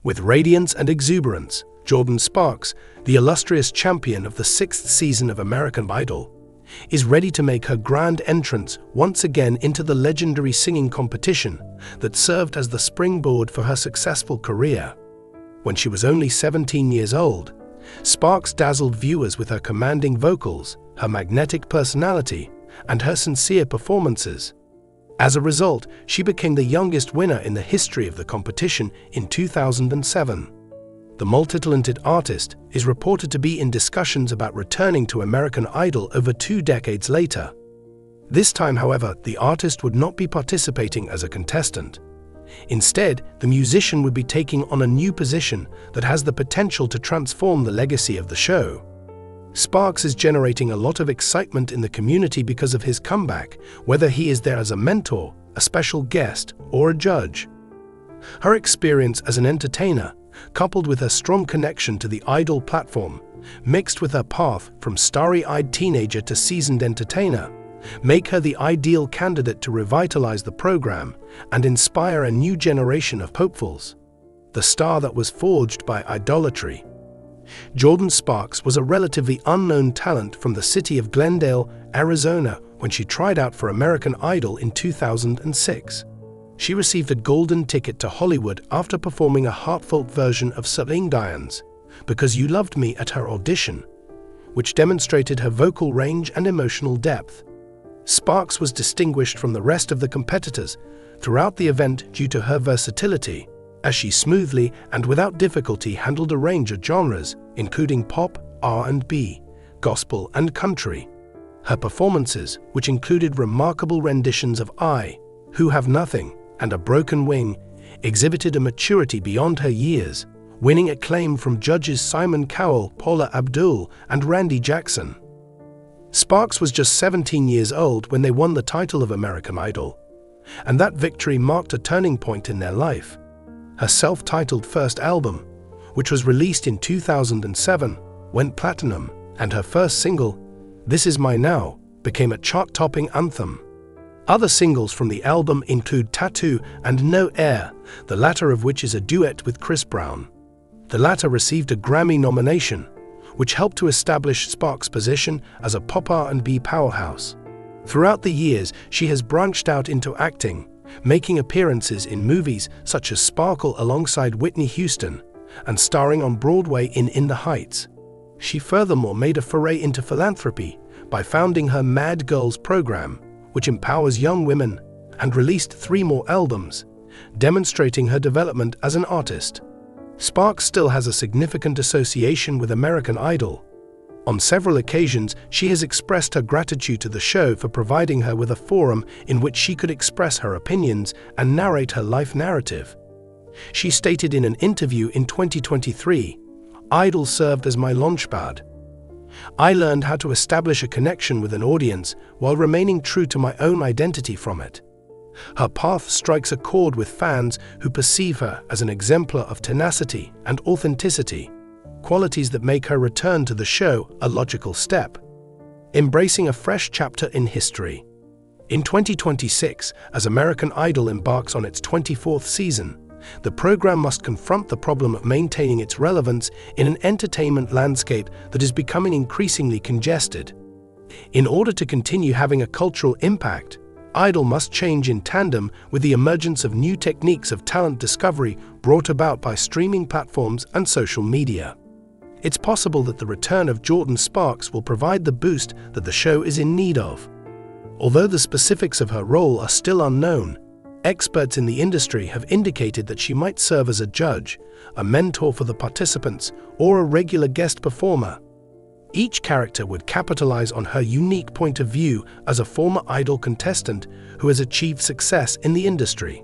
With radiance and exuberance, Jordin Sparks, the illustrious champion of the 6th season of American Idol, is ready to make her grand entrance once again into the legendary singing competition that served as the springboard for her successful career. When she was only 17 years old, Sparks dazzled viewers with her commanding vocals, her magnetic personality, and her sincere performances. As a result, she became the youngest winner in the history of the competition in 2007. The multi-talented artist is reported to be in discussions about returning to American Idol over 2 decades later. This time, however, the artist would not be participating as a contestant. Instead, the musician would be taking on a new position that has the potential to transform the legacy of the show. Sparks is generating a lot of excitement in the community because of his comeback, whether he is there as a mentor, a special guest, or a judge. Her experience as an entertainer, coupled with her strong connection to the Idol platform, mixed with her path from starry-eyed teenager to seasoned entertainer, make her the ideal candidate to revitalize the program and inspire a new generation of hopefuls. The star that was forged by idolatry. Jordin Sparks was a relatively unknown talent from the city of Glendale, Arizona, when she tried out for American Idol in 2006. She received a golden ticket to Hollywood after performing a heartfelt version of Celine Dion's "Because You Loved Me" at her audition, which demonstrated her vocal range and emotional depth. Sparks was distinguished from the rest of the competitors throughout the event due to her versatility, as she smoothly and without difficulty handled a range of genres, including pop, R&B, gospel, and country. Her performances, which included remarkable renditions of "I, Who Have Nothing" and "A Broken Wing," exhibited a maturity beyond her years, winning acclaim from judges Simon Cowell, Paula Abdul, and Randy Jackson. Sparks was just 17 years old when they won the title of American Idol, and that victory marked a turning point in their life. Her self-titled first album, which was released in 2007, went platinum, and her first single, "This Is My Now," became a chart-topping anthem. Other singles from the album include "Tattoo" and "No Air," the latter of which is a duet with Chris Brown. The latter received a Grammy nomination, which helped to establish Sparks' position as a pop R&B powerhouse. Throughout the years, she has branched out into acting, making appearances in movies such as Sparkle alongside Whitney Houston, and starring on Broadway in "In the Heights." She furthermore made a foray into philanthropy by founding her Mad Girls program, which empowers young women, and released 3 more albums, demonstrating her development as an artist. Sparks still has a significant association with American Idol. On several occasions, she has expressed her gratitude to the show for providing her with a forum in which she could express her opinions and narrate her life narrative. She stated in an interview in 2023, "Idol served as my launchpad. I learned how to establish a connection with an audience while remaining true to my own identity from it." Her path strikes a chord with fans who perceive her as an exemplar of tenacity and authenticity, qualities that make her return to the show a logical step. Embracing a fresh chapter in history. In 2026, as American Idol embarks on its 24th season, the program must confront the problem of maintaining its relevance in an entertainment landscape that is becoming increasingly congested. In order to continue having a cultural impact, Idol must change in tandem with the emergence of new techniques of talent discovery brought about by streaming platforms and social media. It's possible that the return of Jordin Sparks will provide the boost that the show is in need of. Although the specifics of her role are still unknown, experts in the industry have indicated that she might serve as a judge, a mentor for the participants, or a regular guest performer. Each character would capitalize on her unique point of view as a former Idol contestant who has achieved success in the industry.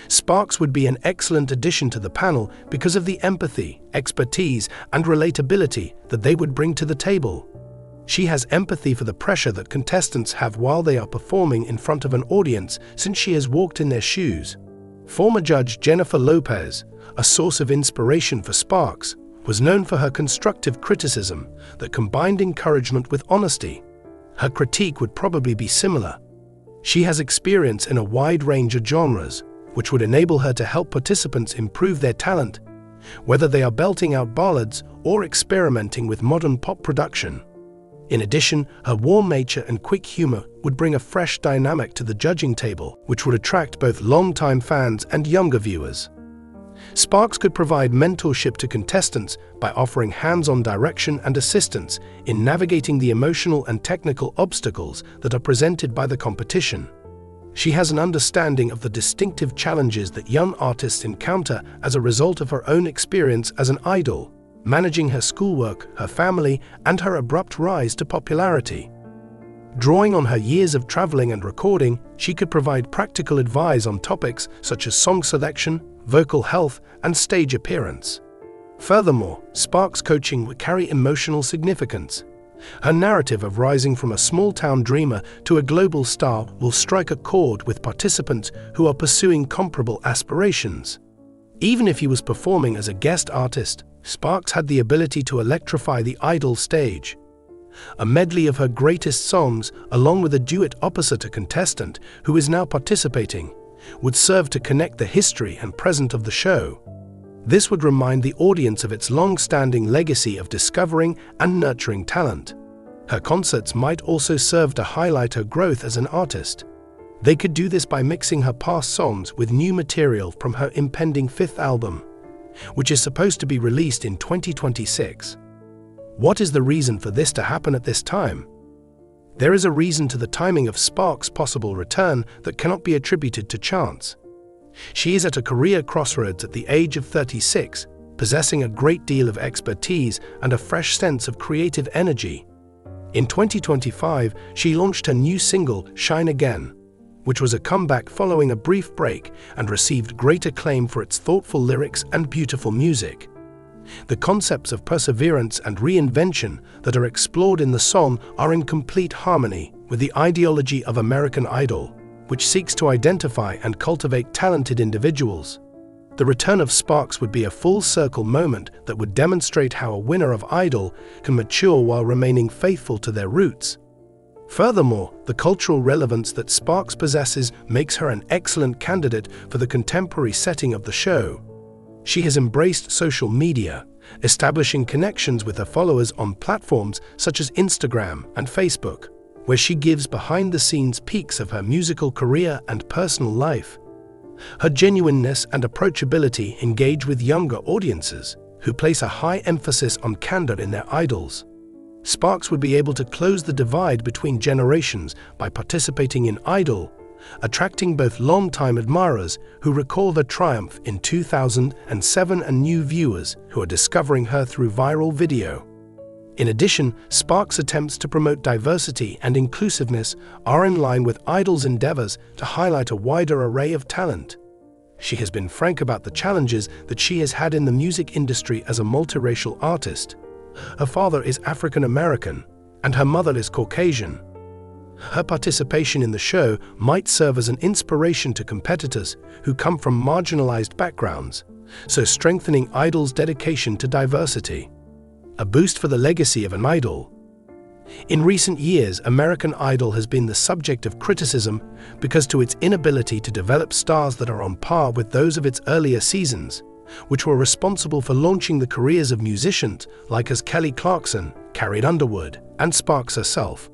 Sparks would be an excellent addition to the panel because of the empathy, expertise, and relatability that they would bring to the table. She has empathy for the pressure that contestants have while they are performing in front of an audience, since she has walked in their shoes. Former judge Jennifer Lopez, a source of inspiration for Sparks, was known for her constructive criticism that combined encouragement with honesty. Her critique would probably be similar. She has experience in a wide range of genres, which would enable her to help participants improve their talent, whether they are belting out ballads or experimenting with modern pop production. In addition, her warm nature and quick humor would bring a fresh dynamic to the judging table, which would attract both longtime fans and younger viewers. Sparks could provide mentorship to contestants by offering hands-on direction and assistance in navigating the emotional and technical obstacles that are presented by the competition. She has an understanding of the distinctive challenges that young artists encounter as a result of her own experience as an idol, managing her schoolwork, her family, and her abrupt rise to popularity. Drawing on her years of traveling and recording, she could provide practical advice on topics such as song selection, vocal health, and stage appearance. Furthermore, Sparks' coaching would carry emotional significance. Her narrative of rising from a small-town dreamer to a global star will strike a chord with participants who are pursuing comparable aspirations. Even if he was performing as a guest artist, Sparks had the ability to electrify the idol stage. A medley of her greatest songs, along with a duet opposite a contestant who is now participating, would serve to connect the history and present of the show. This would remind the audience of its long-standing legacy of discovering and nurturing talent. Her concerts might also serve to highlight her growth as an artist. They could do this by mixing her past songs with new material from her impending 5th album, which is supposed to be released in 2026. What is the reason for this to happen at this time? There is a reason to the timing of Sparks' possible return that cannot be attributed to chance. She is at a career crossroads at the age of 36, possessing a great deal of expertise and a fresh sense of creative energy. In 2025, she launched her new single, Shine Again, which was a comeback following a brief break and received great acclaim for its thoughtful lyrics and beautiful music. The concepts of perseverance and reinvention that are explored in the song are in complete harmony with the ideology of American Idol, which seeks to identify and cultivate talented individuals. The return of Sparks would be a full-circle moment that would demonstrate how a winner of Idol can mature while remaining faithful to their roots. Furthermore, the cultural relevance that Sparks possesses makes her an excellent candidate for the contemporary setting of the show. She has embraced social media, establishing connections with her followers on platforms such as Instagram and Facebook, where she gives behind-the-scenes peeks of her musical career and personal life. Her genuineness and approachability engage with younger audiences, who place a high emphasis on candor in their idols. Sparks would be able to close the divide between generations by participating in Idol, attracting both long-time admirers who recall her triumph in 2007 and new viewers who are discovering her through viral video. In addition, Sparks' attempts to promote diversity and inclusiveness are in line with Idol's endeavors to highlight a wider array of talent. She has been frank about the challenges that she has had in the music industry as a multiracial artist. Her father is African American, and her mother is Caucasian. Her participation in the show might serve as an inspiration to competitors who come from marginalized backgrounds, so strengthening Idol's dedication to diversity. A boost for the legacy of an idol. In recent years, American Idol has been the subject of criticism because of its inability to develop stars that are on par with those of its earlier seasons, which were responsible for launching the careers of musicians like as Kelly Clarkson, Carrie Underwood, and Sparks herself.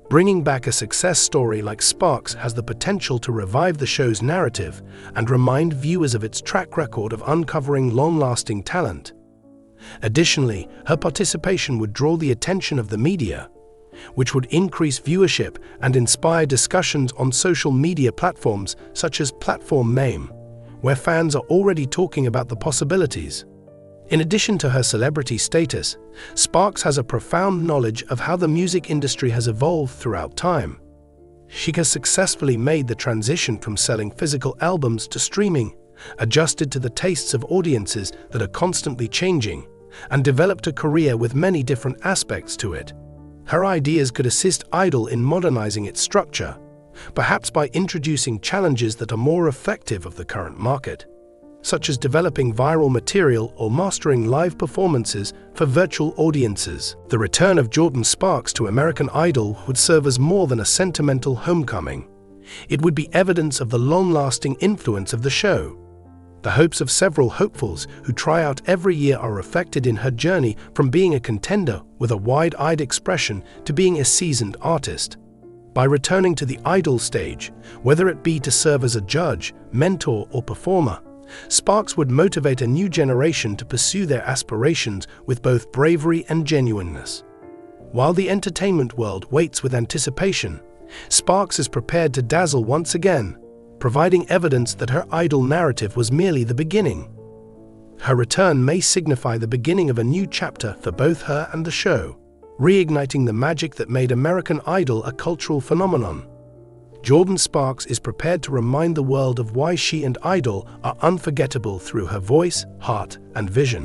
Bringing back a success story like Sparks has the potential to revive the show's narrative and remind viewers of its track record of uncovering long-lasting talent. Additionally, her participation would draw the attention of the media, which would increase viewership and inspire discussions on social media platforms such as Platform Meme, where fans are already talking about the possibilities. In addition to her celebrity status, Sparks has a profound knowledge of how the music industry has evolved throughout time. She has successfully made the transition from selling physical albums to streaming, adjusted to the tastes of audiences that are constantly changing, and developed a career with many different aspects to it. Her ideas could assist Idol in modernizing its structure, perhaps by introducing challenges that are more reflective of the current market, such as developing viral material or mastering live performances for virtual audiences. The return of Jordin Sparks to American Idol would serve as more than a sentimental homecoming. It would be evidence of the long-lasting influence of the show. The hopes of several hopefuls who try out every year are reflected in her journey from being a contender with a wide-eyed expression to being a seasoned artist. By returning to the idol stage, whether it be to serve as a judge, mentor, or performer, Sparks would motivate a new generation to pursue their aspirations with both bravery and genuineness. While the entertainment world waits with anticipation, Sparks is prepared to dazzle once again, providing evidence that her idol narrative was merely the beginning. Her return may signify the beginning of a new chapter for both her and the show, reigniting the magic that made American Idol a cultural phenomenon. Jordin Sparks is prepared to remind the world of why she and Idol are unforgettable through her voice, heart, and vision.